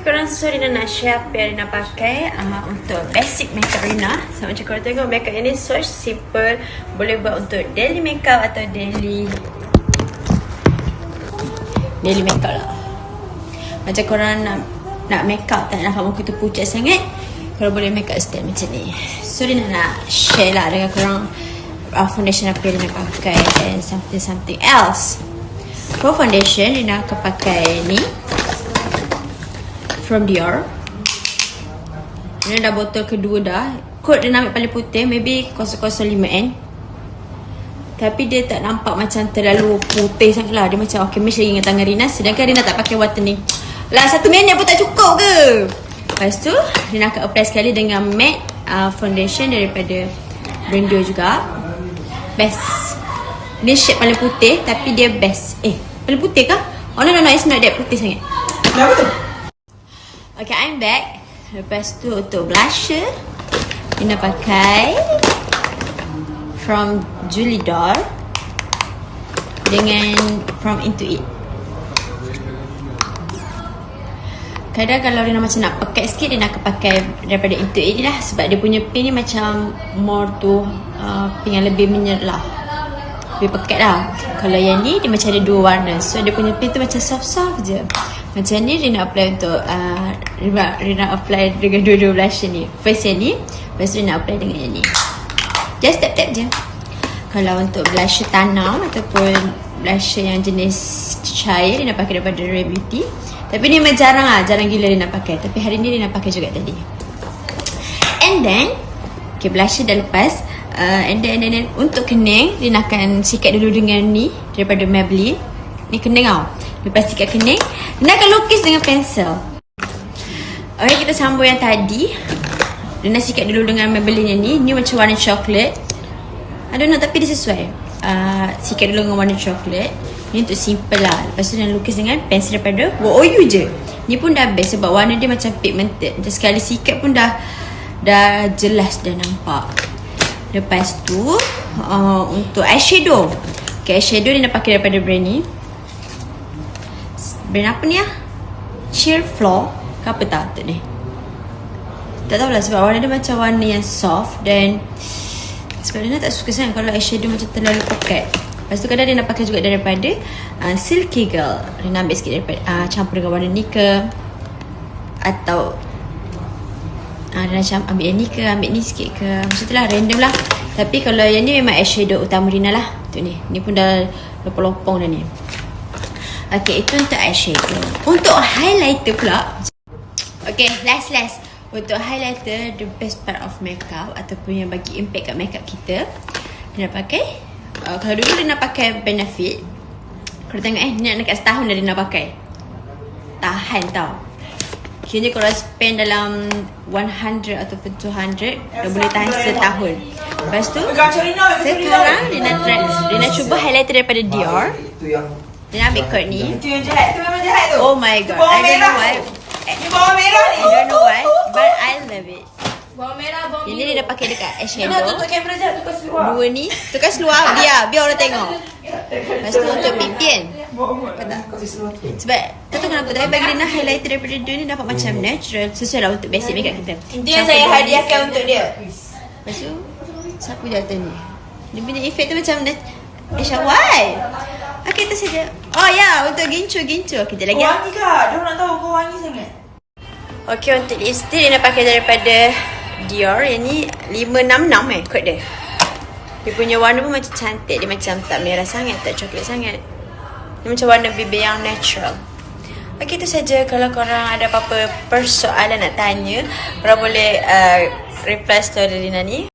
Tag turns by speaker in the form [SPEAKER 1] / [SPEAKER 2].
[SPEAKER 1] korang, so Rina nak share apa yang Rina pakai untuk basic makeup Rina. So macam korang tengok, makeup ini so simple. Boleh buat untuk daily makeup atau daily makeup lah. Macam korang nak makeup, tak nak muka tu pucat sangat, korang boleh makeup style macam ni. So Rina nak share lah dengan korang foundation apa yang Rina pakai and something else. For foundation, Rina akan pakai ni from Dior. Ini dah botol kedua dah. Kod dia ambil paling putih, maybe 005N. Tapi dia tak nampak macam terlalu putih sangat lah. Dia macam okay, match lagi dengan tangan Rina. Sedangkan Rina tak pakai whitening. Lah 1 minit pun tak cukup ke? Lepas tu Rina akan apply sekali dengan matte foundation daripada brand Dior juga. Best. Ni shade paling putih tapi dia best. Paling putih kah? Oh no, it's not that putih sangat.
[SPEAKER 2] Kenapa tu?
[SPEAKER 1] Okay, I'm back. Lepas tu untuk blusher, Rina pakai from Julidor dengan from Into It. Kadang kalau Rina macam nak pekat sikit, Rina akan pakai daripada Into It ni lah. Sebab dia punya pink ni macam more tu pink yang lebih menyerlah, lebih pekat lah. Kalau yang ni dia macam ada dua warna, so dia punya pink tu macam soft je. Macam ni Rina apply untuk Rina apply dengan dua-dua blusher ni. First yang ni, lepas tu Rina apply dengan yang ni. Just tap-tap je. Kalau untuk blusher tanam ataupun blusher yang jenis cair, Rina pakai daripada Rare Beauty. Tapi ni memang jarang gila Rina pakai. Tapi hari ni Rina pakai juga tadi. And then okay, blusher dah lepas. And then untuk kening, Rina akan sikat dulu dengan ni daripada Maybelline. Ni kening tau. Lepas sikat kening, Rina akan lukis dengan pensel. Okay, kita sambung yang tadi. Rina sikat dulu dengan Maybelline yang ni. Ni macam warna coklat. I don't know, tapi dia sesuai. Sikat dulu dengan warna coklat. Ni untuk simple lah. Lepas tu Rina lukis dengan pensel daripada OU je. Ni pun dah best sebab warna dia macam pigmented. Macam sekali sikat pun dah jelas, dah nampak. Lepas tu untuk eyeshadow. Okay, eyeshadow Rina pakai daripada brand ni. Brand apa ni lah? Sheer Floor ke apa tak ni? Tak tahulah sebab warna dia macam warna yang soft. Dan sebab Rina tak suka sangat kalau eyeshadow macam terlalu pekat. Lepas tu kadang Rina pakai juga daripada Silky Girl. Rina ambil sikit daripada campur dengan warna ni ke, atau Rina macam ambil yang ni ke, ambil ni sikit ke, macam tu lah, random lah. Tapi kalau yang ni memang eyeshadow utama Rina lah. Tu ni pun dah lopong-lopong dah ni. Okay, itu untuk eyeshadow. Untuk highlighter pula. Okay, last. Untuk highlighter, the best part of makeup ataupun yang bagi impact kat makeup kita, Rina pakai kalau dulu Rina pakai Benefit. Kalau tengok ni nak dekat setahun dah Rina pakai. Tahan tau. Kira kalau spend dalam 100 ataupun 200 dah boleh tahan setahun. Lepas tu sekarang Rina cuba highlighter daripada Dior. Rina ambil kod ni.
[SPEAKER 2] Itu yang jahat, tu memang jahat tu.
[SPEAKER 1] Oh my god, I don't know why.
[SPEAKER 2] Ni bawang merah ni.
[SPEAKER 1] I don't know why, but I love it.
[SPEAKER 2] Bawang merah, bawang
[SPEAKER 1] Ini Rina pakai dekat eyeshadow.
[SPEAKER 2] Rina tutup kamera je, tukar seluar.
[SPEAKER 1] Dua ni tukar seluar, biar orang tengok. Lepas tu untuk pipian. Sebab tak tahu kenapa, tapi bagi Rina highlighter daripada Dior ni dapat macam natural. Sesuai lah untuk basic makeup kita.
[SPEAKER 2] Itu yang saya hadiahkan untuk dia.
[SPEAKER 1] Lepas tu siapa jatuh ni? Dia punya efek tu macam Aisyah, why? Okay, itu saja. Oh ya, untuk gincu. Kejap lagi.
[SPEAKER 2] Wangi kak? Dia nak tahu kau wangi sangat.
[SPEAKER 1] Okay, untuk lipstick Rina pakai daripada Dior. Yang ni 566 kod dia. Dia punya warna pun macam cantik. Dia macam tak merah sangat, tak coklat sangat. Dia macam warna bibir yang natural. Okay, itu saja. Kalau korang ada apa-apa persoalan nak tanya, korang boleh reply story Rina ni.